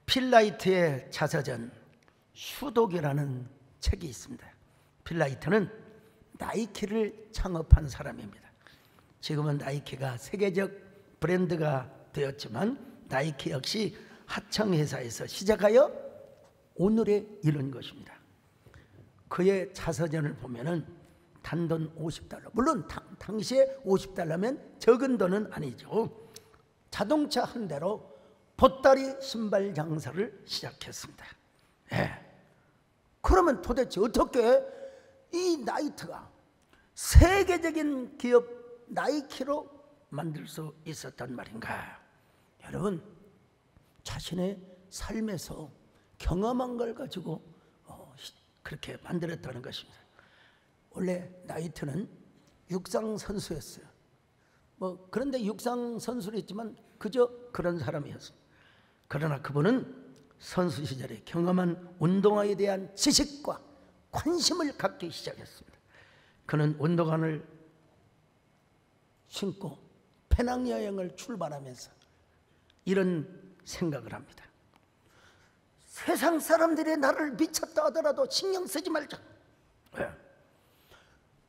필라이트의 자서전 수독이라는 책이 있습니다. 필라이트는 나이키를 창업한 사람입니다. 지금은 나이키가 세계적 브랜드가 되었지만 나이키 역시 하청회사에서 시작하여 오늘에 이른 것입니다. 그의 자서전을 보면은 단돈 $50, 물론 당시에 $50면 적은 돈은 아니죠. 자동차 한 대로 보따리 신발 장사를 시작했습니다. 그러면 도대체 어떻게 이 나이트가 세계적인 기업 나이키로 만들 수 있었단 말인가? 여러분, 자신의 삶에서 경험한 걸 가지고 그렇게 만들었다는 것입니다. 원래 나이트는 육상 선수였어요. 그런데 육상 선수를 했지만 그저 그런 사람이었어요. 그러나 그분은 선수 시절에 경험한 운동화에 대한 지식과 관심을 갖기 시작했습니다. 그는 운동화를 신고 배낭여행을 출발하면서 이런 생각을 합니다. 세상 사람들이 나를 미쳤다 하더라도 신경 쓰지 말자.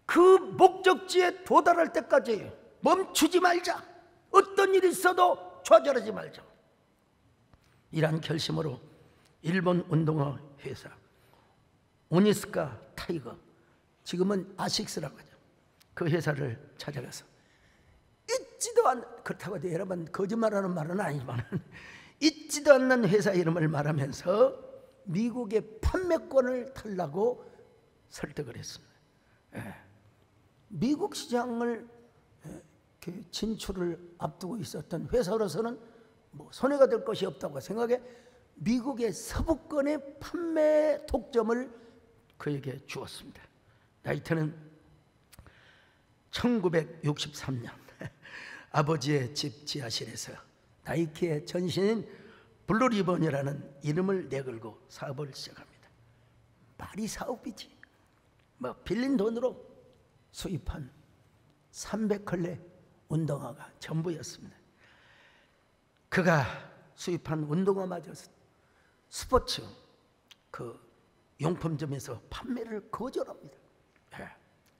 그 목적지에 도달할 때까지 멈추지 말자. 어떤 일이 있어도 좌절하지 말자. 이러한 결심으로 일본 운동화 회사 오니스카 타이거, 지금은 아식스라고 하죠. 그 회사를 찾아가서 있지도 않, 그렇다고 여러분 거짓말하는 말은 아니지만 있지도 않는 회사 이름을 말하면서 미국의 판매권을 달라고 설득을 했습니다. 미국 시장을 진출을 앞두고 있었던 회사로서는 손해가 될 것이 없다고 생각해 미국의 서부권의 판매 독점을 그에게 주었습니다. 나이트는 1963년 아버지의 집 지하실에서 나이키의 전신인 블루리본이라는 이름을 내걸고 사업을 시작합니다. 말이 사업이지. 빌린 돈으로 수입한 300컬레 운동화가 전부였습니다. 그가 수입한 운동화마저 스포츠 용품점에서 판매를 거절합니다.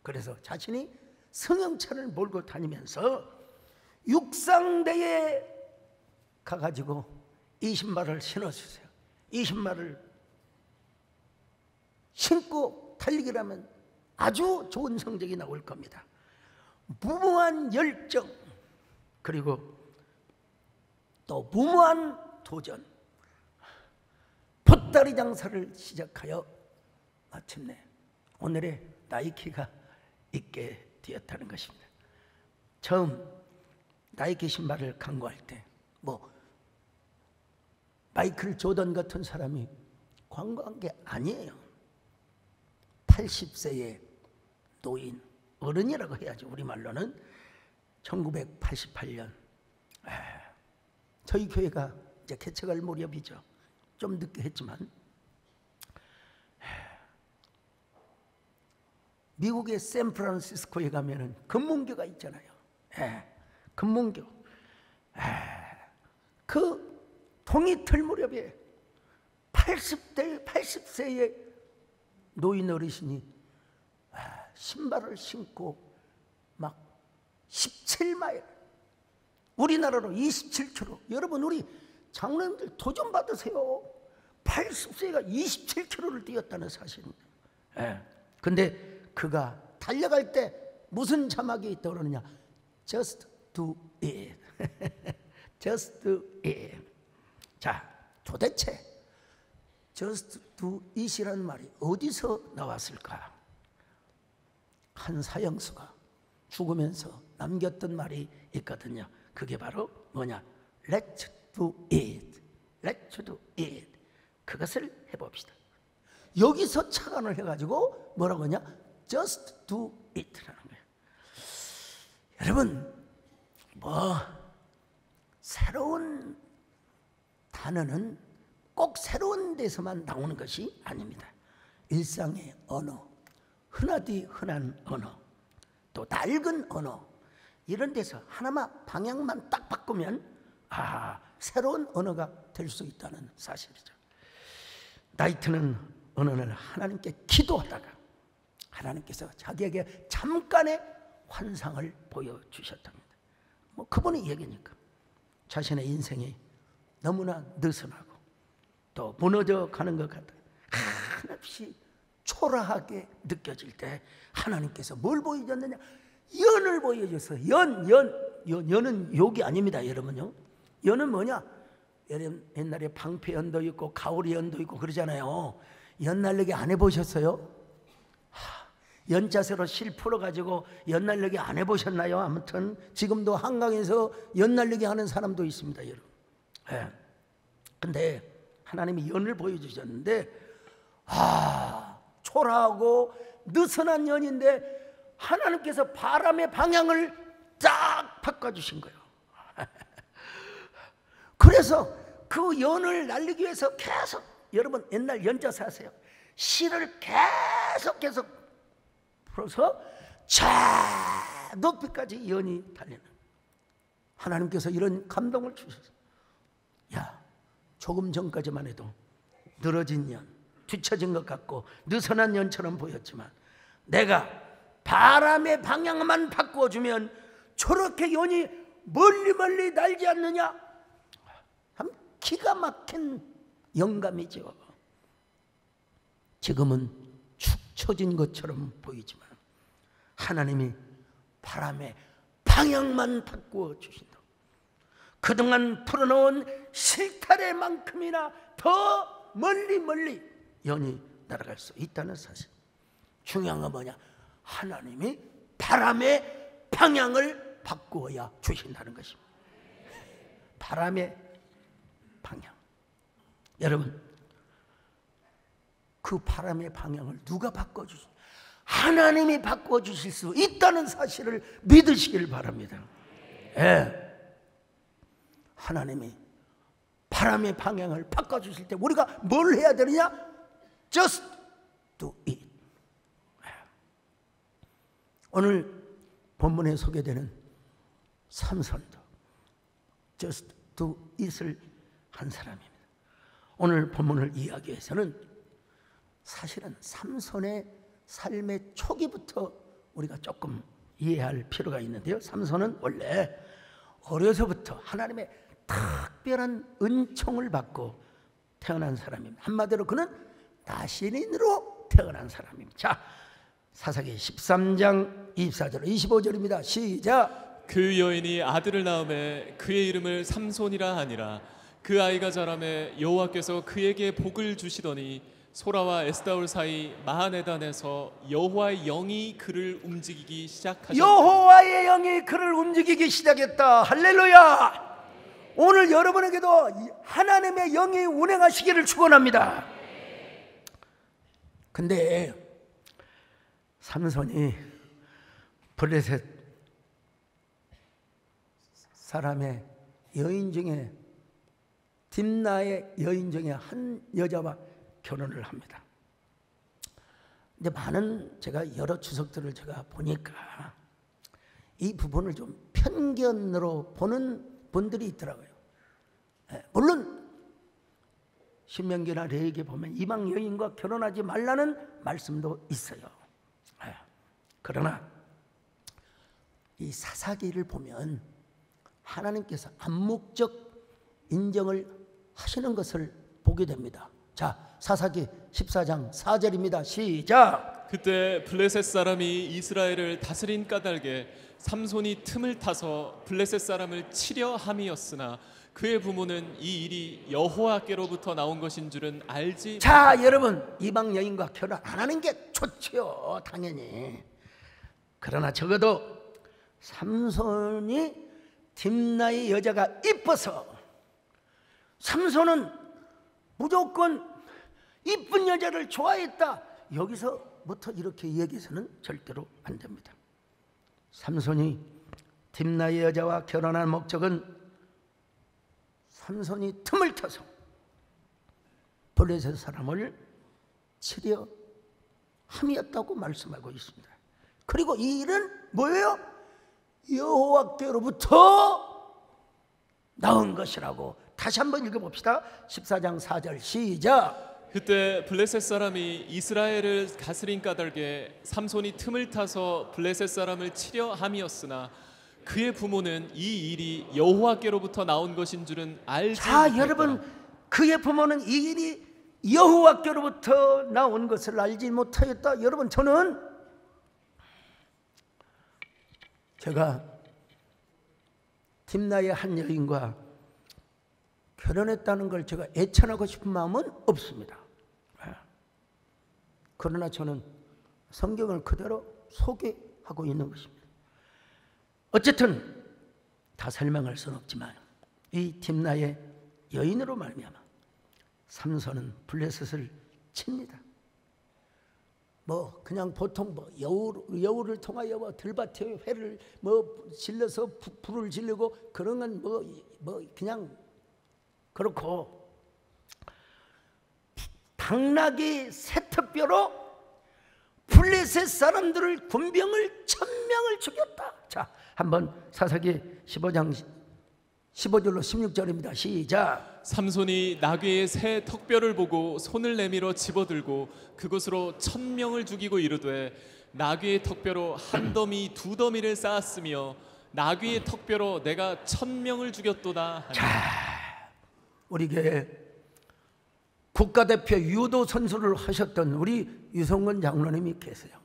그래서 자신이 승용차를 몰고 다니면서 육상대에 가가지고 이 신발을 신어주세요. 이 신발을 신고 달리기를 하면 아주 좋은 성적이 나올 겁니다. 무모한 열정, 그리고 또 무모한 도전, 보따리 장사를 시작하여 마침내 오늘의 나이키가 있게 되었다는 것입니다. 처음 나이키 신발을 광고할 때 마이클 조던 같은 사람이 광고한 게 아니에요. 80세의 노인, 어른이라고 해야죠. 우리말로는 1988년 저희 교회가 이제 개척할 무렵이죠. 좀 늦게 했지만 미국의 샌프란시스코에 가면은 금문교가 있잖아요. 금문교. 그 동이틀 무렵에 80세의 노인 어르신이 신발을 신고 막 17마일, 우리나라로 27km. 여러분, 우리 장로님들 도전 받으세요. 80세가 27km를 뛰었다는 사실입니다. 근데 그가 달려갈 때 무슨 자막이 떠오르느냐? Just do it. Just do it. 자, 도대체 Just do it이라는 말이 어디서 나왔을까? 한 사형수가 죽으면서 남겼던 말이 있거든요. 그게 바로 뭐냐? Let's do it. Let's do it. 그것을 해봅시다. 여기서 착안을 해가지고 뭐라고 하냐? Just do it라는 거예요. 여러분, 새로운 단어는 꼭 새로운 데서만 나오는 것이 아닙니다. 일상의 언어, 흔하디 흔한 언어, 또 낡은 언어, 이런 데서 하나만 방향만 딱 바꾸면 새로운 언어가 될 수 있다는 사실이죠. 다윗은 어느 날 하나님께 기도하다가 하나님께서 자기에게 잠깐의 환상을 보여주셨답니다. 뭐 그분의 얘기니까 자신의 인생이 너무나 느슨하고 또 무너져 가는 것 같아 한없이 초라하게 느껴질 때 하나님께서 뭘 보여줬느냐? 연을 보여줬어요. 연은 욕이 아닙니다, 여러분요. 연은 뭐냐? 옛날에 방패연도 있고 가오리연도 있고 그러잖아요. 연 날리기 안 해보셨어요? 연자세로 실 풀어가지고 연 날리기 안 해보셨나요? 아무튼 지금도 한강에서 연 날리기 하는 사람도 있습니다, 여러분. 근데 하나님이 연을 보여주셨는데 초라하고 느슨한 연인데 하나님께서 바람의 방향을 딱 바꿔주신 거예요. 그래서 그 연을 날리기 위해서 계속, 여러분 옛날 연자세 아세요? 실을 계속 풀어서 저 높이까지 연이 달리는, 하나님께서 이런 감동을 주셨어요. 야, 조금 전까지만 해도 늘어진 연, 뒤처진 것 같고 느슨한 연처럼 보였지만 내가 바람의 방향만 바꿔주면 저렇게 연이 멀리 날지 않느냐? 참 기가 막힌 영감이죠. 지금은 축 처진 것처럼 보이지만 하나님이 바람의 방향만 바꾸어 주신다. 그동안 풀어놓은 실타래만큼이나 더 멀리 연이 날아갈 수 있다는 사실. 중요한 건 뭐냐? 하나님이 바람의 방향을 바꾸어야 주신다는 것입니다. 바람의 방향. 여러분, 그 바람의 방향을 누가 바꿔주십니까? 하나님이 바꿔주실 수 있다는 사실을 믿으시길 바랍니다. 하나님이 바람의 방향을 바꿔주실 때 우리가 뭘 해야 되느냐? Just do it. 오늘 본문에 소개되는 삼손도 Just do it을 한 사람입니다. 오늘 본문을 이야기해서는 사실은 삼손의 삶의 초기부터 우리가 조금 이해할 필요가 있는데요. 삼손은 원래 어려서부터 하나님의 특별한 은총을 받고 태어난 사람입니다. 한마디로 그는 나신인으로 태어난 사람입니다. 자, 사사기 13장 24절 25절입니다. 시작. 그 여인이 아들을 낳음에 그의 이름을 삼손이라 하니라. 그 아이가 자라매 여호와께서 그에게 복을 주시더니 소라와 에스다올 사이 마하네단에서 여호와의 영이 그를 움직이기 시작하셨다. 여호와의 영이 그를 움직이기 시작했다. 할렐루야. 오늘 여러분에게도 하나님의 영이 운행하시기를 축원합니다. 근데 삼손이 블레셋 사람의 여인 중에 딥나의 여인 중에 한 여자와 결혼을 합니다. 근데 많은 제가 여러 주석들을 제가 보니까 이 부분을 좀 편견으로 보는 분들이 있더라고요. 물론 신명기나 레위기에 보면 이방 여인과 결혼하지 말라는 말씀도 있어요. 그러나 이 사사기를 보면 하나님께서 암묵적 인정을 하시는 것을 보게 됩니다. 자, 사사기 14장 4절입니다. 시작. 그때 블레셋 사람이 이스라엘을 다스린 까닭에 삼손이 틈을 타서 블레셋 사람을 치려 함이었으나 그의 부모는 이 일이 여호와께로부터 나온 것인 줄은 알지. 자, 여러분, 이방 여인과 결혼 안 하는 게 좋지요, 당연히. 그러나 적어도 삼손이 딥나의 여자가 이뻐서, 삼손은 무조건 이쁜 여자를 좋아했다, 여기서부터 이렇게 얘기해서는 절대로 안 됩니다. 삼손이 딥나의 여자와 결혼한 목적은 삼손이 틈을 타서 블레셋 사람을 치려 함이었다고 말씀하고 있습니다. 그리고 이 일은 뭐예요? 여호와께로부터 나온 것이라고 다시 한번 읽어봅시다. 14장 4절 시작. 그때 블레셋 사람이 이스라엘을 가스린 까닭에 삼손이 틈을 타서 블레셋 사람을 치려 함이었으나 그의 부모는 이 일이 여호와께로부터 나온 것인 줄은 알지 못했더라. 여러분, 그의 부모는 이 일이 여호와께로부터 나온 것을 알지 못하였다. 여러분, 제가 딥나의 한 여인과 결혼했다는 걸 제가 애천하고 싶은 마음은 없습니다. 그러나 저는 성경을 그대로 소개하고 있는 것입니다. 어쨌든 다 설명할 수는 없지만 이 딥나의 여인으로 말미암아 삼손은 블레셋을 칩니다. 그냥 보통 여우를 통하여 들밭에 회를 질러서 불을 지르고 그런 건 그냥 그렇고, 당나귀 세트뼈로 블레셋 사람들을 군병을 1000명을 죽였다. 자, 한번 사사기 15장 15절로 16절입니다. 시작. 삼손이 나귀의 새 턱뼈를 보고 손을 내밀어 집어들고 그것으로 1000명을 죽이고 이르되 나귀의 턱뼈로 한 더미 두 더미를 쌓았으며 나귀의 턱뼈로 내가 1000명을 죽였도다 하니. 자, 우리 교회 국가대표 유도 선수를 하셨던 우리 유성근 장로님이 계세요.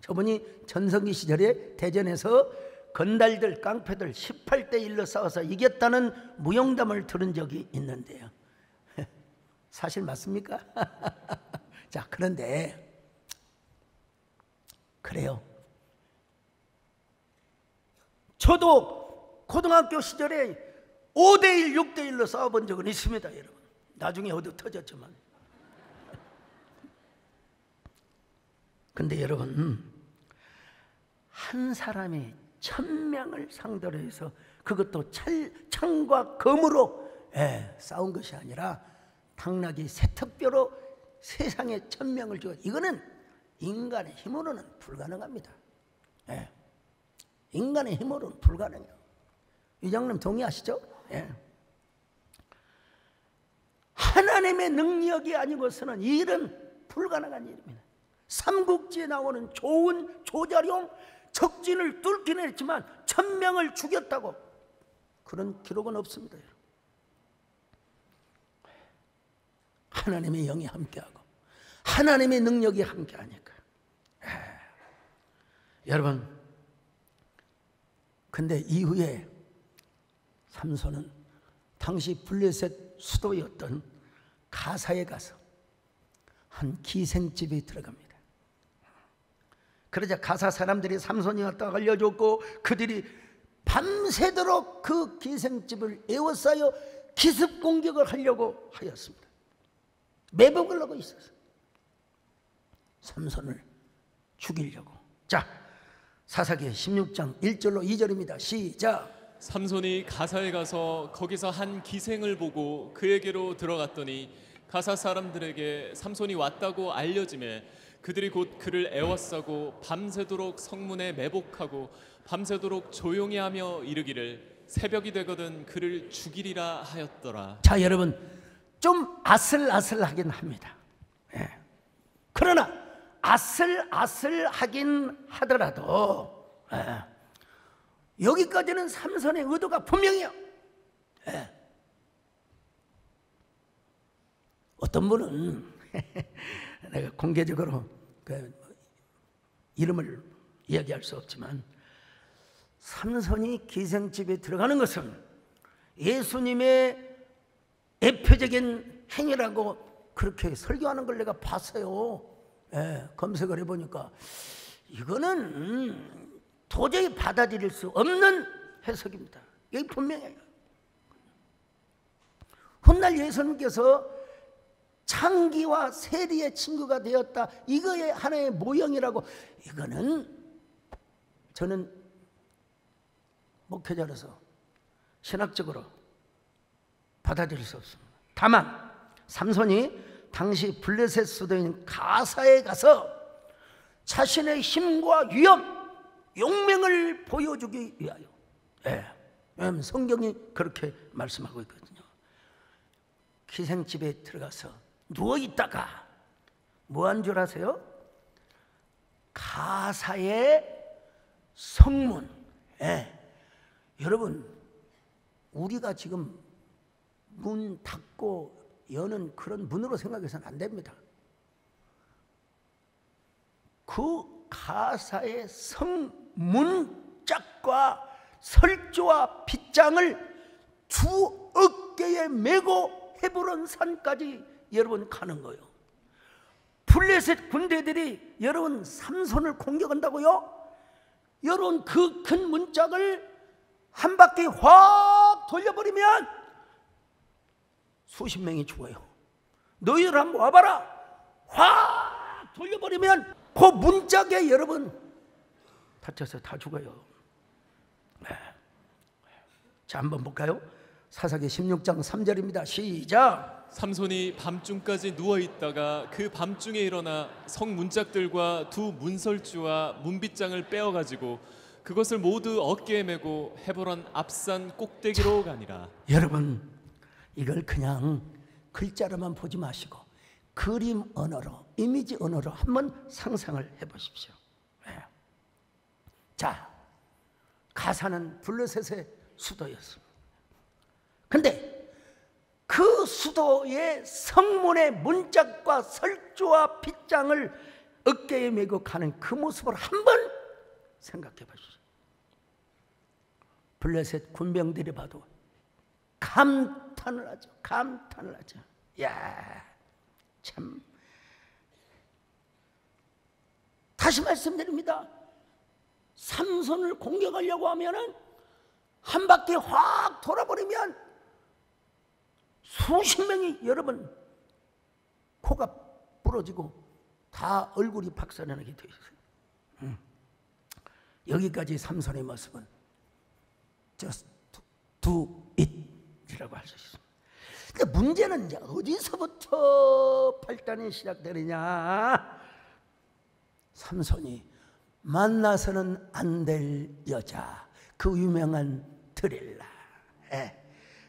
저분이 전성기 시절에 대전에서 건달들, 깡패들 18대 1로 싸워서 이겼다는 무용담을 들은 적이 있는데요. 사실 맞습니까? 자, 그런데 그래요. 저도 고등학교 시절에 5대1, 6대1로 싸워본 적은 있습니다, 여러분. 나중에 어디 터졌지만. 근데 여러분, 한 사람이 1000명을 상대로 해서 그것도 창과 검으로 싸운 것이 아니라 당나귀 세턱뼈로 세상에 1000명을 죽여. 이거는 인간의 힘으로는 불가능합니다. 인간의 힘으로는 불가능해요. 이장님 동의하시죠? 하나님의 능력이 아니고서는 이 일은 불가능한 일입니다. 삼국지에 나오는 좋은 조자룡 적진을 뚫기는 했지만 1000명을 죽였다고 그런 기록은 없습니다. 하나님의 영이 함께하고 하나님의 능력이 함께하니까. 여러분, 근데 이후에 삼손은 당시 블레셋 수도였던 가사에 가서 한 기생집에 들어갑니다. 그러자 가사 사람들이 삼손이 왔다고 알려줬고 그들이 밤새도록 그 기생집을 에워싸여 기습 공격을 하려고 하였습니다. 매복을 하고 있었어요. 삼손을 죽이려고. 자, 사사기 16장 1절로 2절입니다. 시작. 삼손이 가사에 가서 거기서 한 기생을 보고 그에게로 들어갔더니 가사 사람들에게 삼손이 왔다고 알려지매 그들이 곧 그를 애워싸고 밤새도록 성문에 매복하고 밤새도록 조용히 하며 이르기를 새벽이 되거든 그를 죽이리라 하였더라. 자, 여러분, 좀 아슬아슬하긴 합니다. 그러나 아슬아슬하긴 하더라도 여기까지는 삼손의 의도가 분명해요. 어떤 분은 내가 공개적으로 이름을 이야기할 수 없지만 삼손이 기생집에 들어가는 것은 예수님의 대표적인 행위라고 그렇게 설교하는 걸 내가 봤어요. 검색을 해보니까 이거는 도저히 받아들일 수 없는 해석입니다. 이게 분명해요. 훗날 예수님께서 창기와 세리의 친구가 되었다, 이거의 하나의 모형이라고, 이거는 저는 목회자로서 신학적으로 받아들일 수 없습니다. 다만 삼손이 당시 블레셋 수도인 가사에 가서 자신의 힘과 위엄, 용맹을 보여주기 위하여, 왜냐하면 성경이 그렇게 말씀하고 있거든요. 기생집에 들어가서 누워있다가 뭐 한 줄 아세요? 가사의 성문. 여러분, 우리가 지금 문 닫고 여는 그런 문으로 생각해서는 안 됩니다. 그 가사의 성문짝과 설조와 빗장을 두 어깨에 메고 헤브론 산까지 여러분 가는 거예요. 블레셋 군대들이 여러분 삼손을 공격한다고요? 여러분 그 큰 문짝을 한 바퀴 확 돌려버리면 수십 명이 죽어요. 너희들 한번 와봐라. 확 돌려버리면 그 문짝에 여러분 다쳐서 다 죽어요. 자, 한번 볼까요? 사사기 16장 3절입니다. 시작. 삼손이 밤중까지 누워있다가 그 밤중에 일어나 성 문짝들과 두 문설주와 문빗장을 빼어가지고 그것을 모두 어깨에 메고 헤브론 앞산 꼭대기로 가니라. 여러분, 이걸 그냥 글자로만 보지 마시고 그림 언어로, 이미지 언어로 한번 상상을 해보십시오. 자, 가사는 블레셋의 수도였습니다. 근데 그 수도의 성문의 문짝과 설주와 빗장을 어깨에 메고 가는 그 모습을 한번 생각해 보십시오. 블레셋 군병들이 봐도 감탄을 하죠. 감탄을 하죠. 야, 참. 다시 말씀드립니다. 삼손을 공격하려고 하면은 한 바퀴 확 돌아버리면 수십 명이 여러분 코가 부러지고 다 얼굴이 박살나게 되어 있어요. 여기까지 삼손의 모습은 just do it 이라고 할 수 있습니다. 근데 문제는 이제 어디서부터 팔단이 시작되느냐? 삼손이 만나서는 안 될 여자, 그 유명한 드릴라.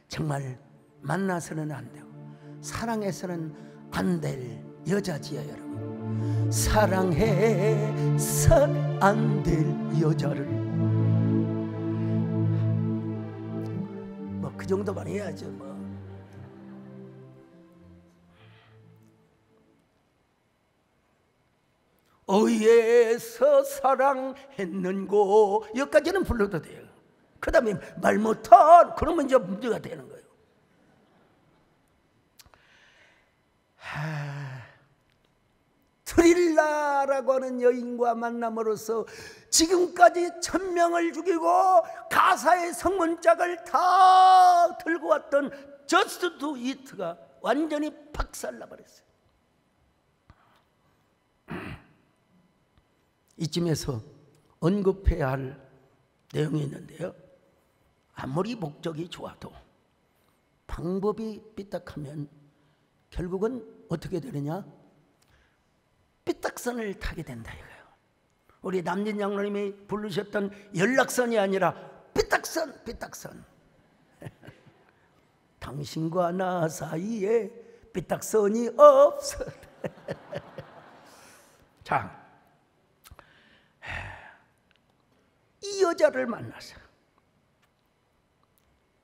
정말 만나서는 안 되고 사랑해서는 안 될 여자지요, 여러분. 사랑해서 안 될 여자를 뭐 그 정도만 해야죠, 뭐. 어이에서 사랑했는고 여기까지는 불러도 돼요. 그 다음에 말 못한 그러면 이제 문제가 되는 거예요. 드릴라라고 하는 여인과 만남으로써 지금까지 1000명을 죽이고 가사의 성문짝을 다 들고 왔던 저스트 두 이트가 완전히 박살나 버렸어요. 이쯤에서 언급해야 할 내용이 있는데요. 아무리 목적이 좋아도 방법이 삐딱하면 결국은 어떻게 되느냐? 삐딱선을 타게 된다 이거예요. 우리 남진 장로님이 부르셨던 연락선이 아니라 삐딱선, 삐딱선. 당신과 나 사이에 삐딱선이 없어. 자, 이 여자를 만나서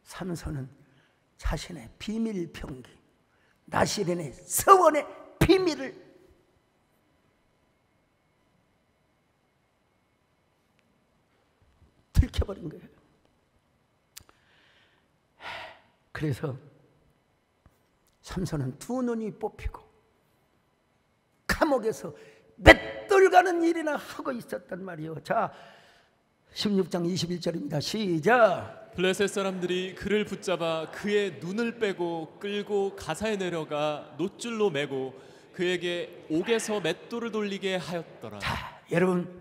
삼손은 자신의 비밀 병기, 나시린의 서원의 비밀을 들켜버린 거예요. 그래서 삼손은 두 눈이 뽑히고 감옥에서 맷돌 가는 일이나 하고 있었단 말이에요. 자, 16장 21절입니다. 시작. 블레셋 사람들이 그를 붙잡아 그의 눈을 빼고 끌고 가사에 내려가 놋줄로 매고 그에게 옥에서 맷돌을 돌리게 하였더라. 자, 여러분,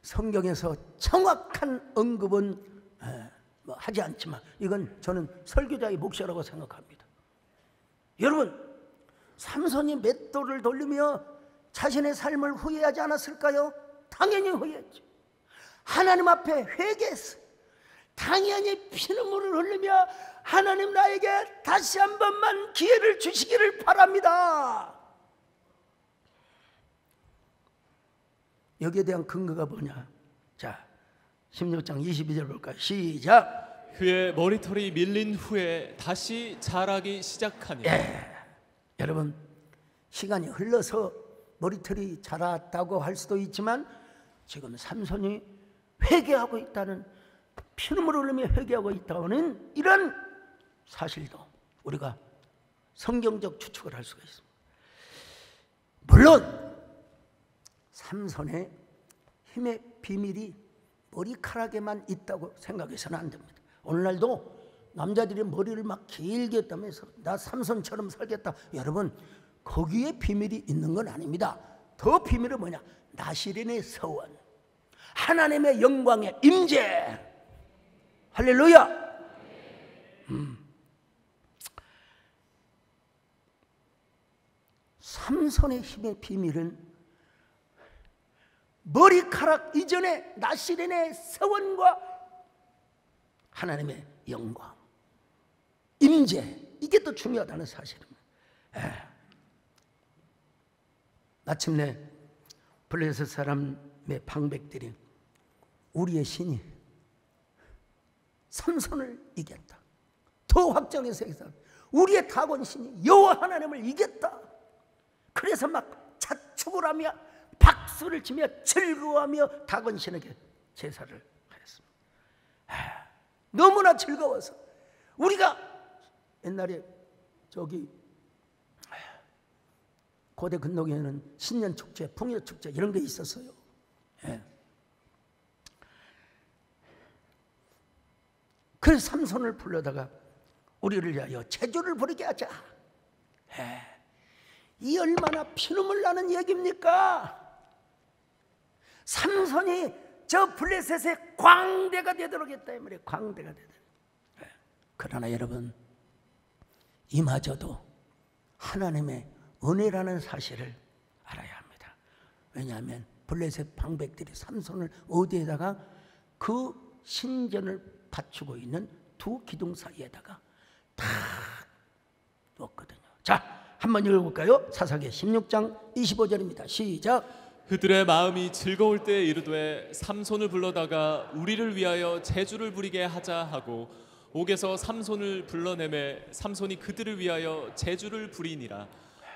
성경에서 정확한 언급은 뭐 하지 않지만 이건 저는 설교자의 몫이라고 생각합니다. 여러분, 삼손이 맷돌을 돌리며 자신의 삶을 후회하지 않았을까요? 당연히 후회했죠. 하나님 앞에 회개했어요. 당연히 피눈물을 흘리며 하나님 나에게 다시 한 번만 기회를 주시기를 바랍니다. 여기에 대한 근거가 뭐냐? 자, 16장 22절 볼까요? 시작. 그의 머리털이 밀린 후에 다시 자라기 시작하니. 여러분, 시간이 흘러서 머리털이 자랐다고 할 수도 있지만 지금 삼손이 회개하고 있다는, 피눈물 흘리며 회개하고 있다는 이런 사실도 우리가 성경적 추측을 할 수가 있습니다. 물론 삼손의 힘의 비밀이 머리카락에만 있다고 생각해서는 안 됩니다. 오늘날도 남자들이 머리를 막 길게 했다면서 나 삼손처럼 살겠다. 여러분, 거기에 비밀이 있는 건 아닙니다. 더 비밀은 뭐냐? 나시린의 서원, 하나님의 영광의 임재. 할렐루야. 삼손의 힘의 비밀은 머리카락 이전에 나시린의 서원과 하나님의 영광, 임재, 이게 더 중요하다는 사실입니다. 마침내 블레셋 사람의 방백들이 우리의 신이 삼손을 이겼다. 더 확정해서 우리의 다곤 신이 여호와 하나님을 이겼다. 그래서 막 자축을 하며 박수를 치며 즐거워하며 다곤 신에게 제사를 하였습니다. 너무나 즐거워서 우리가 옛날에 저기 고대 근동에는 신년 축제, 풍요 축제 이런 게 있었어요. 그래서 삼손을 불러다가 우리를 위하여 제주를 부르게 하자. 이 얼마나 피눈물 나는 얘기입니까? 삼손이 저 블레셋의 광대가 되도록 했다 이 말이에요. 광대가 되도록. 그러나 여러분, 이마저도 하나님의 은혜라는 사실을 알아야 합니다. 왜냐하면 블레셋 방백들이 삼손을 어디에다가 그 신전을 받치고 있는 두 기둥 사이에다가 다 놓았거든요. 자, 한번 읽어볼까요? 사사기 16장 25절입니다. 시작. 그들의 마음이 즐거울 때에 이르되 삼손을 불러다가 우리를 위하여 제주를 부리게 하자 하고 옥에서 삼손을 불러내매 삼손이 그들을 위하여 제주를 부리니라.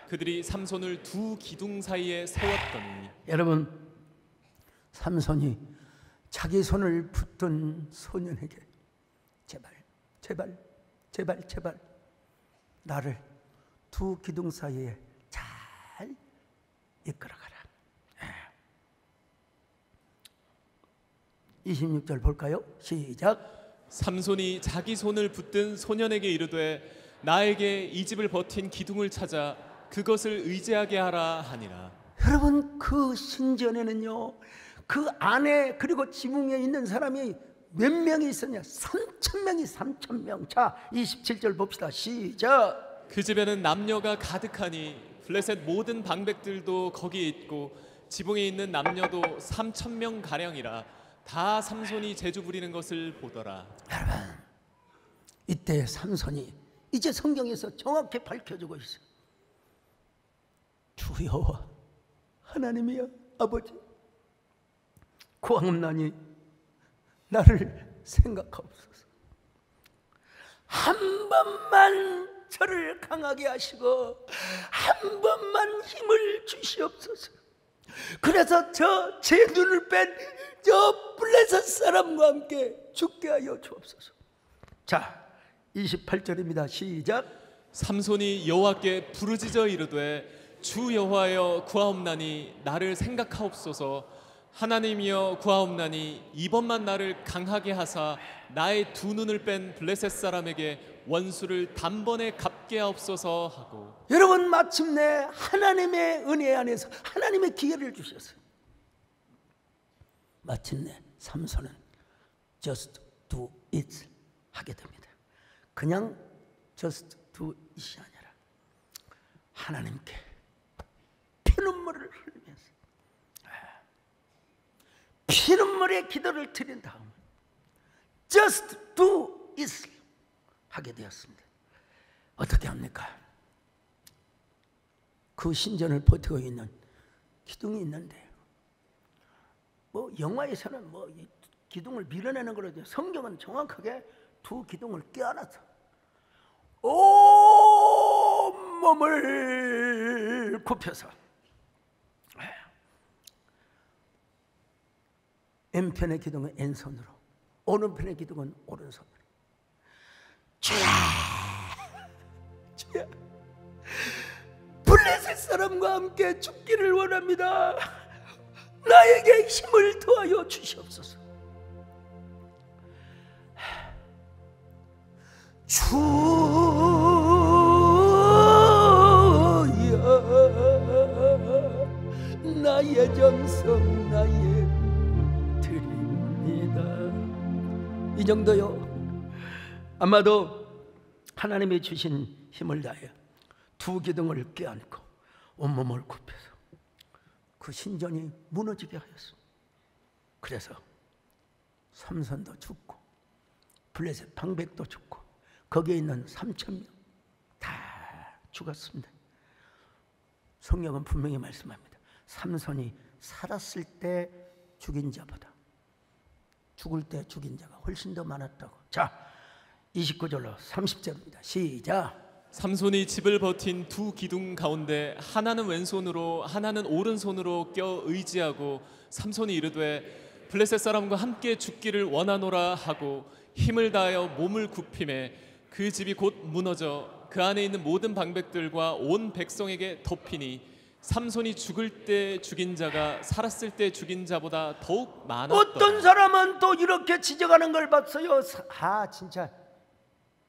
그들이 삼손을 두 기둥 사이에 세웠더니. 여러분, 삼손이 자기 손을 붙든 소년에게 제발 제발 제발 제발 나를 두 기둥 사이에 잘 이끌어가라. 26절 볼까요? 시작. 삼손이 자기 손을 붙든 소년에게 이르되 나에게 이 집을 버틴 기둥을 찾아 그것을 의지하게 하라 하니라. 여러분, 그 신전에는요, 그 안에 그리고 지붕에 있는 사람이 몇 명이 있었냐? 3,000명이 3,000명. 자, 27절 봅시다. 시작. 그 집에는 남녀가 가득하니 블레셋 모든 방백들도 거기에 있고 지붕에 있는 남녀도 3,000명 가량이라. 다 삼손이 제주 부리는 것을 보더라. 여러분, 이때 삼손이 이제 성경에서 정확히 밝혀주고 있어요. 주 여호와 하나님이여 아버지, 고함나니 나를 생각하옵소서. 한 번만 저를 강하게 하시고 한 번만 힘을 주시옵소서. 그래서 저 제 눈을 뺀 저 블레셋 사람과 함께 죽게 하여 주옵소서. 자, 28절입니다. 시작. 삼손이 여호와께 부르짖어 이르되 주 여호와여 구하옵나니 나를 생각하옵소서. 하나님이여 구하옵나니 이번만 나를 강하게 하사 나의 두 눈을 뺀 블레셋 사람에게 원수를 단번에 갚게 하옵소서 하고. 여러분, 마침내 하나님의 은혜 안에서 하나님의 기회를 주셨어요. 마침내 삼손은 just do it 하게 됩니다. 그냥 just do it이 아니라 하나님께 피눈물을 흘리면서 피눈물의 기도를 드린 다음 just do it, 하게 되었습니다. 어떻게 합니까? 그 신전을 버티고 있는 기둥이 있는데, 뭐 영화에서는 뭐 기둥을 밀어내는 거라도 성경은 정확하게 두 기둥을 껴안아서 온몸을 굽혀서 왼편의 기둥은 왼손으로, 오른편의 기둥은 오른손으로 주야, 블레셋 사람과 함께 죽기를 원합니다. 나에게 힘을 더하여 주시옵소서. 주여, 나의 정성 나의 드립니다. 이 정도요. 아마도 하나님이 주신 힘을 다해 두 기둥을 껴안고 온몸을 굽혀서 그 신전이 무너지게 하였습니다. 그래서 삼손도 죽고 블레셋 방백도 죽고 거기에 있는 3,000명 다 죽었습니다. 성경은 분명히 말씀합니다. 삼손이 살았을 때 죽인 자보다 죽을 때 죽인 자가 훨씬 더 많았다고. 자, 29절로 30절입니다. 시작. 삼손이 집을 버틴 두 기둥 가운데 하나는 왼손으로 하나는 오른손으로 껴 의지하고 삼손이 이르되 블레셋 사람과 함께 죽기를 원하노라 하고 힘을 다하여 몸을 굽힘에 그 집이 곧 무너져 그 안에 있는 모든 방백들과 온 백성에게 덮이니 삼손이 죽을 때 죽인 자가 살았을 때 죽인 자보다 더욱 많았더라. 어떤 사람은 또 이렇게 지적하는 걸 봤어요. 진짜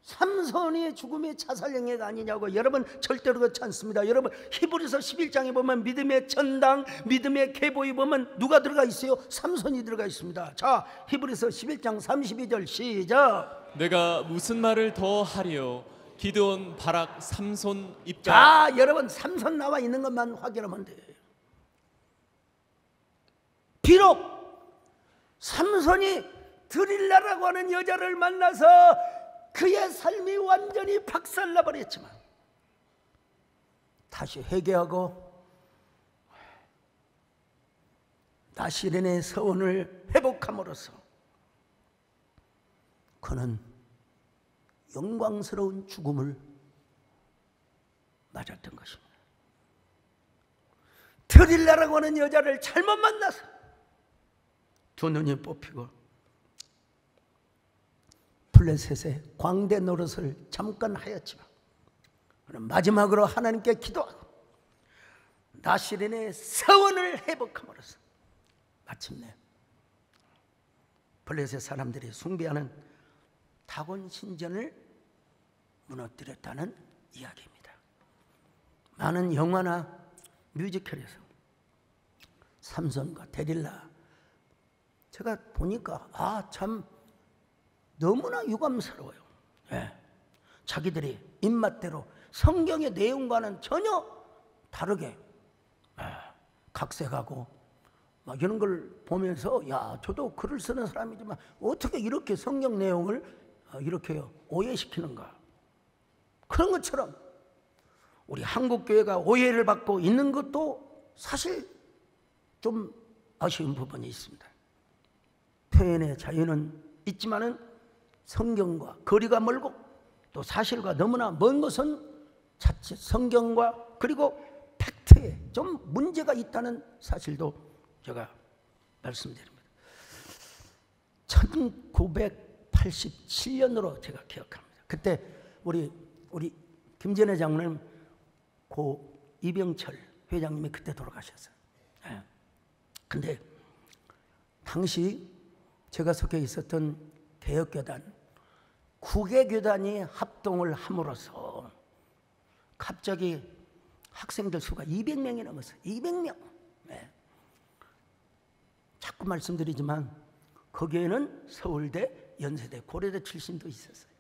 삼손의 죽음이 자살행위가 아니냐고. 여러분 절대로 그렇지 않습니다. 여러분 히브리서 11장에 보면 믿음의 전당, 믿음의 계보에 보면 누가 들어가 있어요? 삼손이 들어가 있습니다. 자, 히브리서 11장 32절 시작. 내가 무슨 말을 더 하리요? 기드온, 바락, 삼손 입다. 자, 여러분 삼손 나와 있는 것만 확인하면 돼요. 비록 삼손이 드릴라라고 하는 여자를 만나서 그의 삶이 완전히 박살나버렸지만 다시 회개하고 나시린의 서원을 회복함으로써 그는 영광스러운 죽음을 맞았던 것입니다. 드릴라라고 하는 여자를 잘못 만나서 두 눈이 뽑히고 블레셋의 광대 노릇을 잠깐 하였지만 마지막으로 하나님께 기도하고 나시린의 서원을 회복함으로써 마침내 블레셋 사람들이 숭배하는 다곤 신전을 무너뜨렸다는 이야기입니다. 많은 영화나 뮤지컬에서 삼손과 데릴라, 제가 보니까 참 너무나 유감스러워요. 자기들이 입맛대로 성경의 내용과는 전혀 다르게 각색하고 막 이런 걸 보면서 저도 글을 쓰는 사람이지만 어떻게 이렇게 성경 내용을 이렇게 오해시키는가. 그런 것처럼 우리 한국교회가 오해를 받고 있는 것도 사실 좀 아쉬운 부분이 있습니다. 표현의 자유는 있지만은 성경과 거리가 멀고 또 사실과 너무나 먼 것은 자칫 성경과 그리고 팩트에 좀 문제가 있다는 사실도 제가 말씀드립니다. 1987년으로 제가 기억합니다. 그때 우리 김전혜 장로님, 고 이병철 회장님이 그때 돌아가셨어요. 근데 당시 제가 속해 있었던 개혁교단 9개 교단이 합동을 함으로써 갑자기 학생들 수가 200명이 넘었어요. 200명. 자꾸 말씀드리지만 거기에는 서울대, 연세대, 고려대 출신도 있었어요.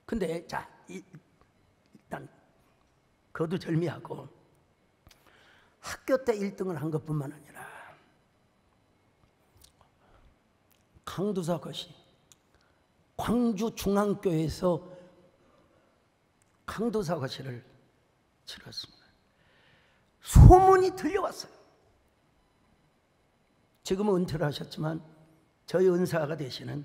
근데 자, 일단 거두절미하고 학교 때 1등을 한 것뿐만 아니라 강두사 것이 광주 중앙교회에서 강도사과시를 치렀습니다. 소문이 들려왔어요. 지금은 은퇴를 하셨지만 저희 은사가 되시는,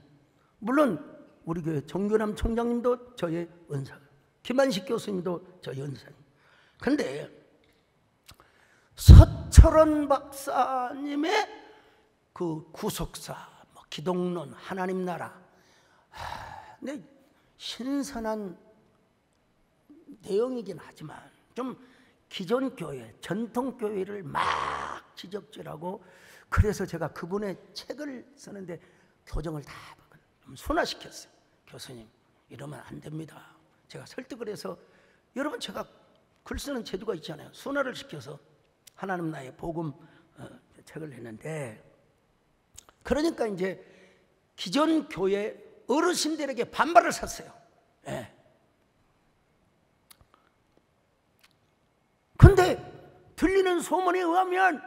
물론 우리 교회 정규남 총장님도 저의 은사, 김한식 교수님도 저희 은사님. 근데 서철원 박사님의 그 구속사, 뭐 기독론, 하나님 나라, 근데 신선한 내용이긴 하지만 좀 기존 교회, 전통 교회를 막 지적질하고, 그래서 제가 그분의 책을 쓰는데 교정을 다 좀 순화시켰어요. 교수님, 이러면 안 됩니다. 제가 설득을 해서, 여러분 제가 글 쓰는 재주가 있잖아요. 순화를 시켜서 하나님 나의 복음 책을 냈는데, 그러니까 이제 기존 교회 어르신들에게 반발을 샀어요. 예. 근데 들리는 소문에 의하면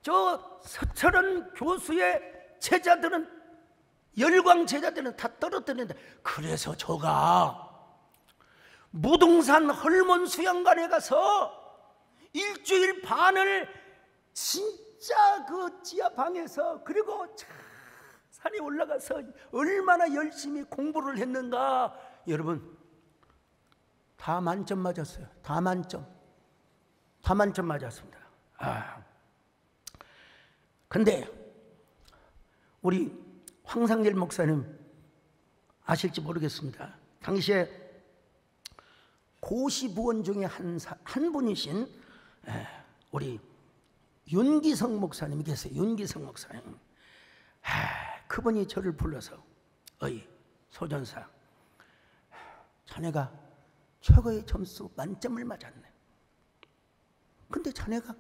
저 서철원 교수의 제자들은, 열광 제자들은 다 떨어뜨린다. 그래서 저가 무등산 헐몬 수양관에 가서 일주일 반을 진짜 그 지하방에서, 그리고 산에 올라가서 얼마나 열심히 공부를 했는가. 여러분 다 만점 맞았어요. 다 만점 맞았습니다. 근데 우리 황상길 목사님 아실지 모르겠습니다. 당시에 고시부원 중에 한 분이신 우리 윤기성 목사님이 계세요. 윤기성 목사님. 그분이 저를 불러서, 어이 소전사, 자네가 최고의 점수 만점을 맞았네. 근데 자네가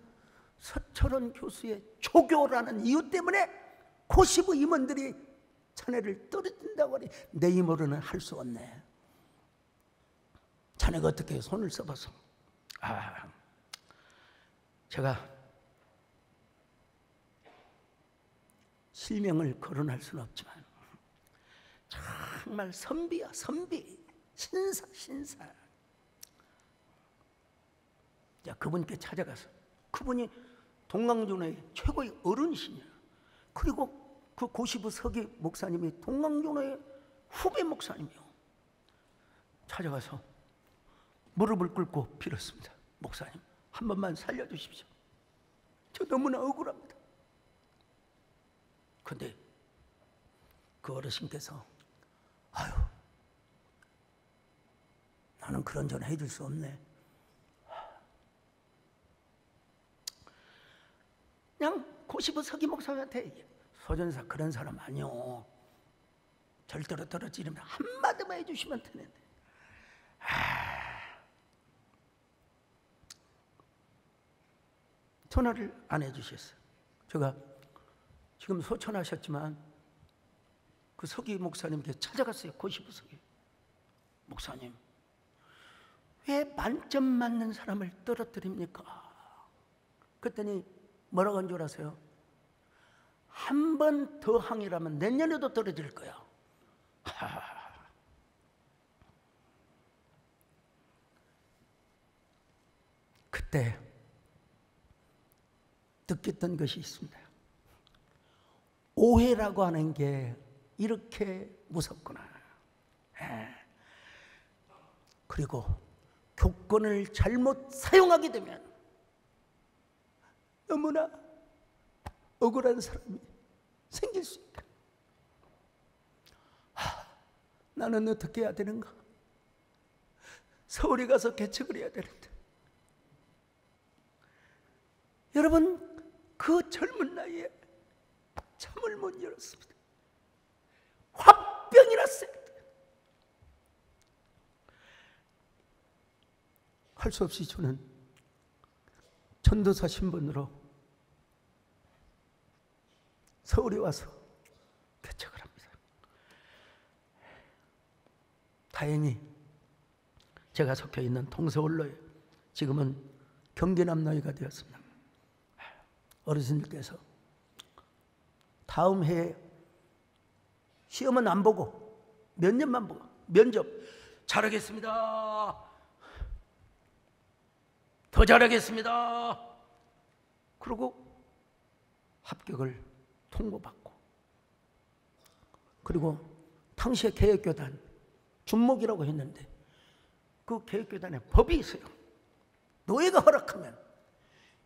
서철원 교수의 조교라는 이유 때문에 고시부 임원들이 자네를 떨어진다고 하니 내 힘으로는 할 수 없네. 자네가 어떻게 손을 써봐서. 제가 실명을 거론할 수는 없지만 정말 선비야, 선비, 신사. 자, 그분께 찾아가서, 그분이 동강존의 최고의 어른이시냐, 그리고 그 고시부 서기 목사님이 동강존의 후배 목사님이요. 찾아가서 무릎을 꿇고 빌었습니다. 목사님, 한 번만 살려주십시오. 저 너무나 억울합니다. 근데 그 어르신께서, 아유, 나는 그런 전화 해줄 수 없네. 그냥 고시부 서기 목사님한테, 소전사 그런 사람 아니요, 절대로 떨어지려면 한마디만 해주시면 되는데. 전화를 안 해주셨어요. 제가 지금 소천하셨지만 그 서기 목사님께 찾아갔어요. 고시부 서기 목사님, 왜 만점 맞는 사람을 떨어뜨립니까? 그랬더니 뭐라고 한 줄 아세요? 한 번 더 항의라면 내년에도 떨어질 거야. 그때 느꼈던 것이 있습니다. 오해라고 하는 게 이렇게 무섭구나. 그리고 교권을 잘못 사용하게 되면 너무나 억울한 사람이 생길 수 있다. 나는 어떻게 해야 되는가? 서울에 가서 개척을 해야 되는데. 여러분, 그 젊은 나이에 참을 못 열었습니다. 화병이 났어요. 할 수 없이 저는 전도사 신분으로 서울에 와서 개척을 합니다. 다행히 제가 속해 있는 동서울로에 지금은 경기남로회가 되었습니다. 어르신들께서 다음 해에 시험은 안 보고 몇 년만 보고 면접 잘하겠습니다. 더 잘하겠습니다. 그리고 합격을 통보받고, 그리고 당시에 개혁교단 준목이라고 했는데 그 개혁교단에 법이 있어요. 노예가 허락하면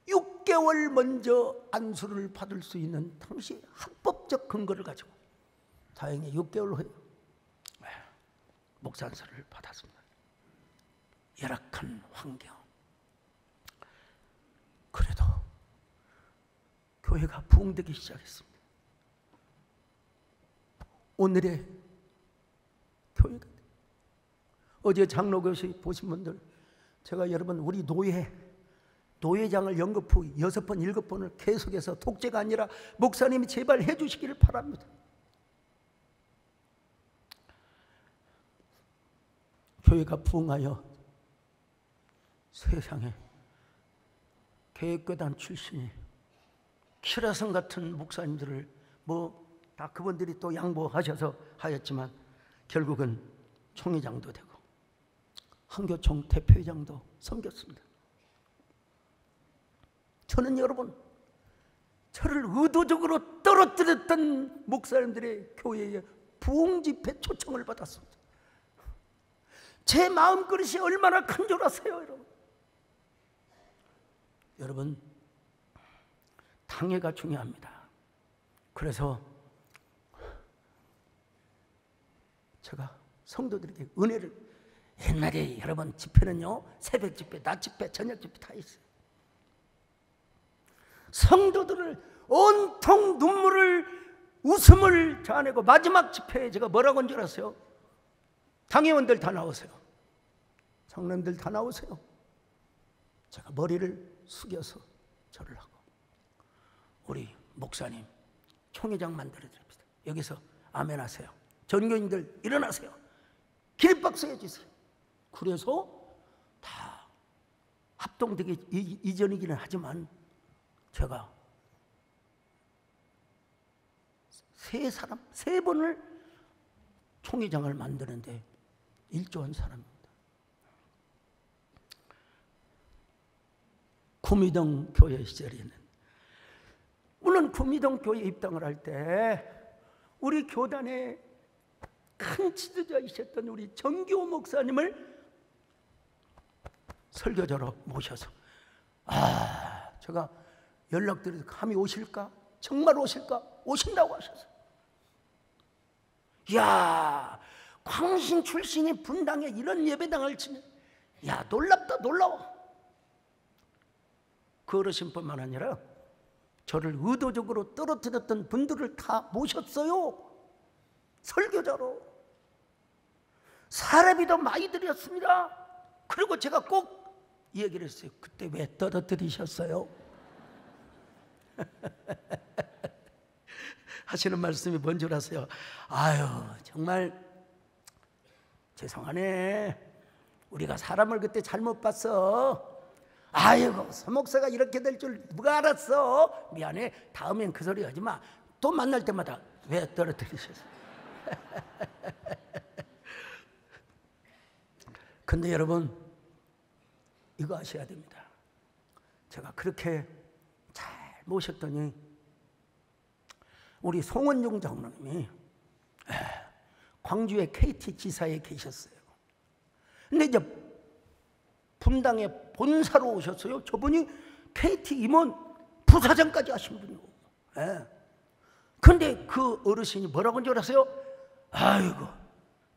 6개월 먼저 안수를 받을 수 있는 당시 합법적 근거를 가지고 다행히 6개월 후에 목사 안수를 받았습니다. 열악한 환경, 그래도 교회가 부흥되기 시작했습니다. 오늘의 교회가, 어제 장로교시 보신 분들, 제가 여러분 우리 노회장을 연급 후 6번, 7번을 계속해서 독재가 아니라 목사님이 제발 해주시기를 바랍니다. 교회가 부흥하여 세상에 개혁교단 출신이 키라성 같은 목사님들을 다 그분들이 또 양보하셔서 하였지만 결국은 총회장도 되고 한교총 대표회장도 섬겼습니다. 저는 여러분, 저를 의도적으로 떨어뜨렸던 목사님들의 교회에 부흥 집회 초청을 받았습니다. 제 마음그릇이 얼마나 큰 줄 아세요, 여러분? 여러분, 당회가 중요합니다. 그래서 제가 성도들에게 은혜를, 옛날에 여러분 집회는요, 새벽 집회, 낮 집회, 저녁 집회 다 있어요. 성도들을 온통 눈물을, 웃음을 자아내고, 마지막 집회에 제가 뭐라고 한 줄 아세요? 당회원들 다 나오세요. 성남들 다 나오세요. 제가 머리를 숙여서 절을 하고, 우리 목사님 총회장 만들어 드립니다. 여기서 아멘 하세요. 전교인들 일어나세요. 기립박수 해주세요. 그래서 다 합동되기 이전이기는 하지만 제가 세 번을 총회장을 만드는데 일조한 사람입니다. 구미동 교회 시절에는, 물론 구미동 교회 입당을 할 때 우리 교단의 큰 지도자이셨던 우리 정교 목사님을 설교자로 모셔서, 제가 연락드려서 감히 오실까? 정말 오실까? 오신다고 하셔서, 야, 광신 출신이 분당에 이런 예배당을 치면, 야, 놀랍다, 놀라워. 그 어르신뿐만 아니라 저를 의도적으로 떨어뜨렸던 분들을 다 모셨어요. 설교자로. 사례비도 많이 드렸습니다. 그리고 제가 꼭 이 얘기를 했어요. 그때 왜 떨어뜨리셨어요? 하시는 말씀이 뭔 줄 아세요? 아유, 정말 죄송하네. 우리가 사람을 그때 잘못 봤어. 아이고, 서목사가 이렇게 될 줄 누가 알았어? 미안해. 다음엔 그 소리 하지 마. 또 만날 때마다 왜 떨어뜨리셨어? 근데 여러분, 이거 아셔야 됩니다. 제가 그렇게 잘 모셨더니 우리 송원종 장로님이 광주의 KT 지사에 계셨어요. 근데 이제 분당에 본사로 오셨어요. 저분이 KT 임원 부사장까지 하신 분이고. 근데 그 어르신이 뭐라고 한 줄 아세요? 아이고,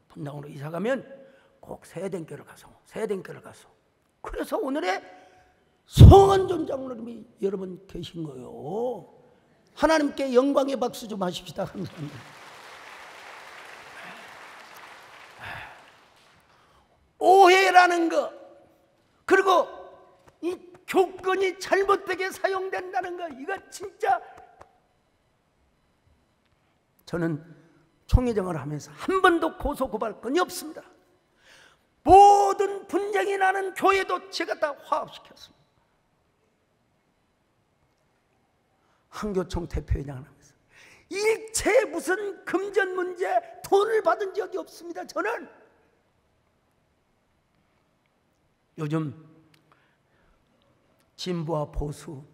분당으로 이사 가면 꼭 세대교를 가서, 세대교를 가서. 그래서 오늘의 송원종 장로님이 여러분 계신 거예요. 하나님께 영광의 박수 좀 하십시다. 감사합니다. 오해라는 거, 그리고 이 교권이 잘못되게 사용된다는 거, 이거 진짜 저는 총회장을 하면서 한 번도 고소고발 건이 없습니다. 모든 분쟁이 나는 교회도 제가 다 화합시켰습니다. 한교총 대표회장을 하면서 일체 무슨 금전 문제 돈을 받은 적이 없습니다. 저는 요즘 진보와 보수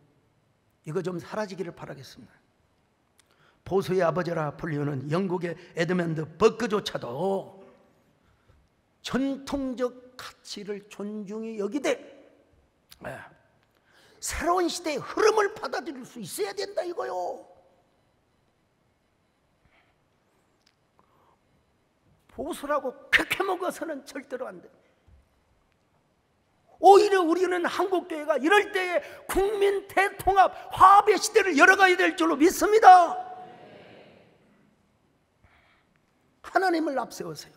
이거 좀 사라지기를 바라겠습니다. 보수의 아버지라 불리우는 영국의 에드먼드 버크조차도 전통적 가치를 존중히 여기되 새로운 시대의 흐름을 받아들일 수 있어야 된다 이거요. 보수라고 그렇게 먹어서는 절대로 안 돼. 오히려 우리는 한국교회가 이럴 때에 국민 대통합 화합의 시대를 열어가야 될 줄로 믿습니다. 하나님을 앞세우세요.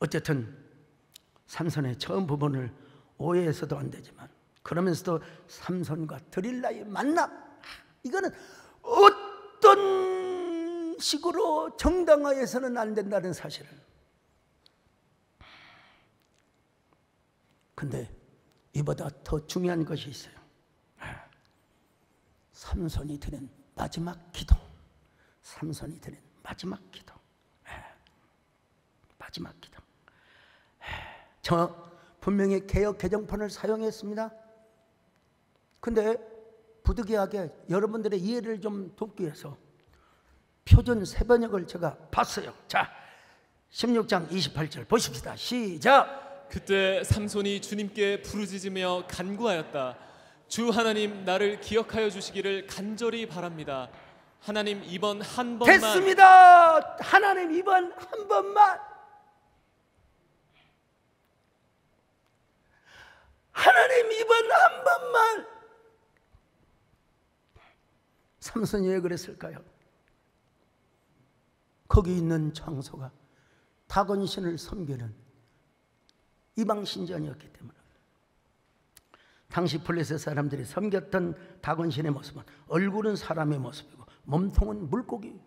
어쨌든 삼손의 처음 부분을 오해해서도 안 되지만 그러면서도 삼손과 드릴라의 만남 이거는 어떤 식으로 정당화해서는 안 된다는 사실을. 근데 이보다 더 중요한 것이 있어요. 삼손이 드린 마지막 기도. 삼손이 드린 마지막 기도. 마지막 기도. 저 분명히 개역 개정판을 사용했습니다. 근데 부득이하게 여러분들의 이해를 좀 돕기 위해서 표준 새번역을 제가 봤어요. 자, 16장 28절 보십시다. 시작. 그때 삼손이 주님께 부르짖으며 간구하였다. 주 하나님, 나를 기억하여 주시기를 간절히 바랍니다. 하나님, 이번 한 번만. 됐습니다. 하나님, 이번 한 번만. 하나님, 이번 한 번만. 삼손이 왜 그랬을까요? 거기 있는 장소가 다곤신을 섬기는 이방 신전이었기 때문에 당시 블레셋 사람들이 섬겼던 다곤신의 모습은 얼굴은 사람의 모습이고 몸통은 물고기.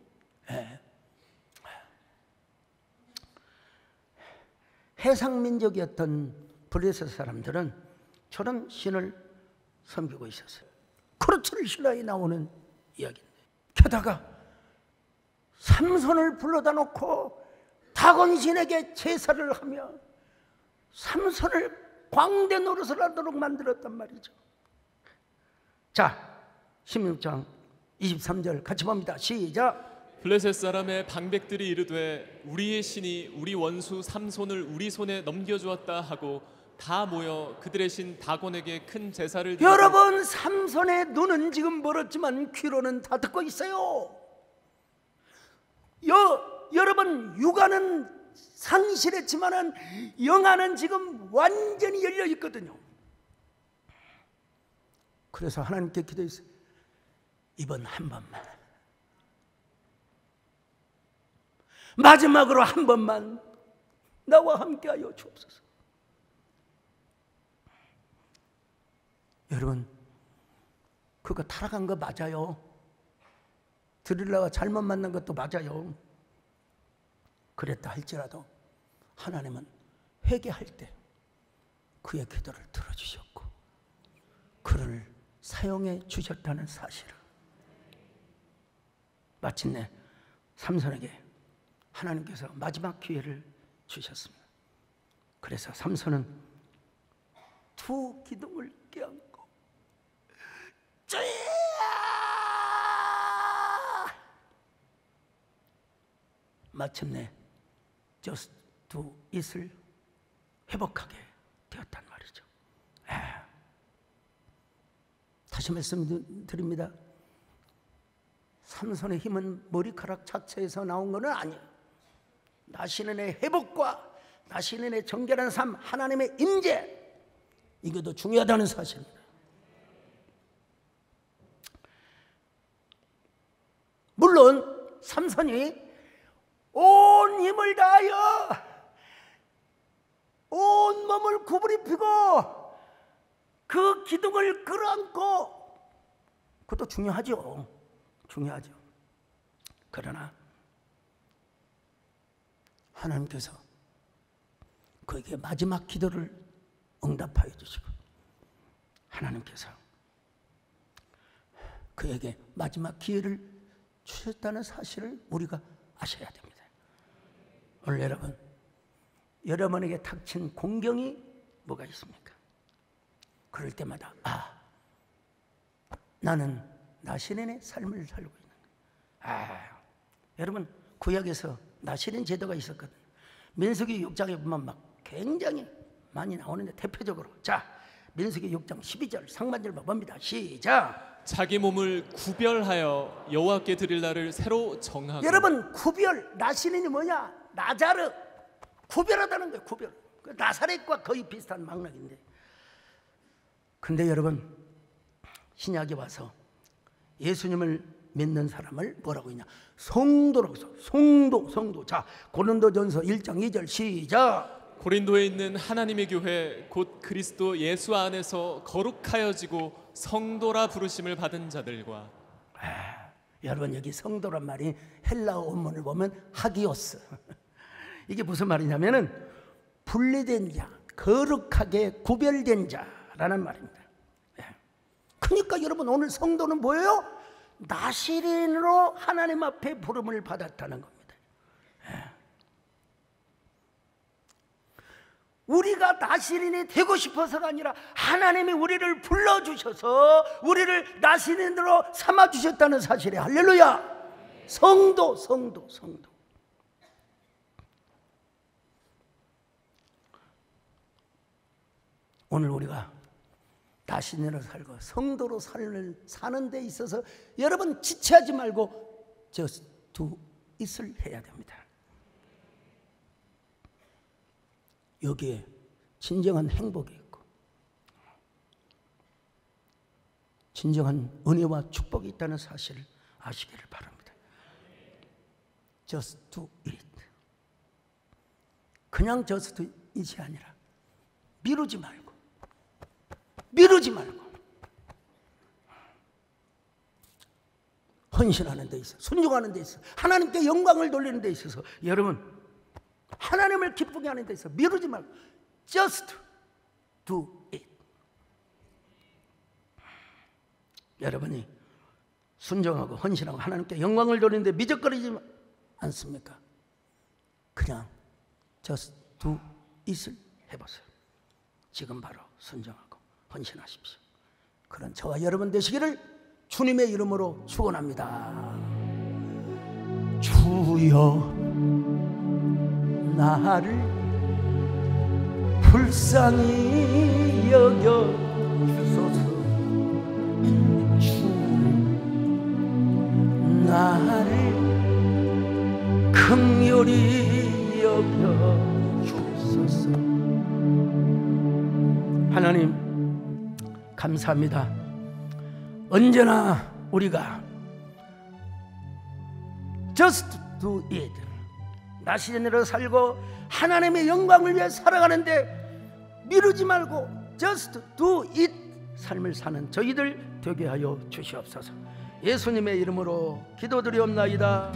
해상민족이었던 블레셋 사람들은 저런 신을 섬기고 있었어요. 크루트를 신화에 나오는 이야기인데 게다가 삼손을 불러다 놓고 다곤신에게 제사를 하며 삼손을 광대 노릇을 하도록 만들었단 말이죠. 자, 16장 23절 같이 봅니다. 시작. 블레셋 사람의 방백들이 이르되 우리의 신이 우리 원수 삼손을 우리 손에 넘겨주었다 하고 다 모여 그들의 신 다곤에게 큰 제사를 드리고. 여러분, 삼손의 눈은 지금 멀었지만 귀로는 다 듣고 있어요. 여러분, 육안은 상실했지만은 영안은 지금 완전히 열려 있거든요. 그래서 하나님께 기도했어요. 이번 한 번만, 마지막으로 한 번만 나와 함께하여 주옵소서. 여러분, 그거 타락한 거 맞아요. 드릴라가 잘못 만난 것도 맞아요. 그랬다 할지라도 하나님은 회개할 때 그의 기도를 들어주셨고 그를 사용해 주셨다는 사실을 마침내 삼손에게 하나님께서 마지막 기회를 주셨습니다. 그래서 삼손은 두 기둥을 껴안고 주야! 마침내 just do it을 회복하게 되었단 말이죠. 다시 말씀드립니다. 삼손의 힘은 머리카락 자체에서 나온 것은 아니에요. 나신인의 회복과 나신인의 정결한 삶, 하나님의 임재, 이게 더 중요하다는 사실입니다. 물론 삼손이 온 힘을 다하여 온 몸을 구부리피고 그 기둥을 끌어안고, 그것도 중요하죠. 중요하죠. 그러나 하나님께서 그에게 마지막 기도를 응답하여 주시고 하나님께서 그에게 마지막 기회를 주셨다는 사실을 우리가 아셔야 됩니다. 오늘 여러분, 여러분에게 닥친 공경이 뭐가 있습니까? 그럴 때마다 나는 나시린의 삶을 살고 있는 거예요. 여러분, 구약에서 나시린 제도가 있었거든요. 민수기 6장에 보면 막 굉장히 많이 나오는데, 대표적으로 자, 민수기 6장 12절 상반절만 봅니다. 시작. 자기 몸을 구별하여 여호와께 드릴 날을 새로 정하고. 여러분, 구별, 나시린이 뭐냐? 나자르, 구별하다는 거예요. 구별. 나사렛과 거의 비슷한 맥락인데, 근데 여러분, 신약에 와서 예수님을 믿는 사람을 뭐라고 했냐? 성도라고 했어. 성도. 자, 고린도전서 1장 2절 시작. 고린도에 있는 하나님의 교회 곧 그리스도 예수 안에서 거룩하여지고 성도라 부르심을 받은 자들과. 여러분, 여기 성도란 말이 헬라어 원문을 보면 하기오스. 이게 무슨 말이냐면은 분리된 자, 거룩하게 구별된 자라는 말입니다. 그러니까 여러분, 오늘 성도는 뭐예요? 나시린으로 하나님 앞에 부름을 받았다는 겁니다. 우리가 나시린이 되고 싶어서가 아니라 하나님이 우리를 불러주셔서 우리를 나시린으로 삼아주셨다는 사실에 할렐루야. 성도. 오늘 우리가 나시린으로 살고 성도로 사는 데 있어서 여러분, 지체하지 말고 just do it을 해야 됩니다. 여기에 진정한 행복이 있고 진정한 은혜와 축복이 있다는 사실을 아시기를 바랍니다. Just do it. 그냥 just do it이 아니라 미루지 말고 헌신하는 데 있어, 순종하는 데 있어, 하나님께 영광을 돌리는 데 있어서, 여러분, 하나님을 기쁘게 하는 데 있어 미루지 말고 just do it. 여러분이 순종하고 헌신하고 하나님께 영광을 돌리는데 미적거리지 않습니까? 그냥 just do it을 해보세요. 지금 바로 순종하고 헌신하십시오. 그런 저와 여러분 되시기를 주님의 이름으로 축원합니다. 주여, 나를 불쌍히 여겨 주소서. 주, 나를 긍휼히 여겨 주소서. 하나님, 감사합니다. 언제나 우리가 just do it, 나시린으로 살고 하나님의 영광을 위해 살아가는데 미루지 말고 just do it 삶을 사는 저희들 되게 하여 주시옵소서. 예수님의 이름으로 기도드리옵나이다.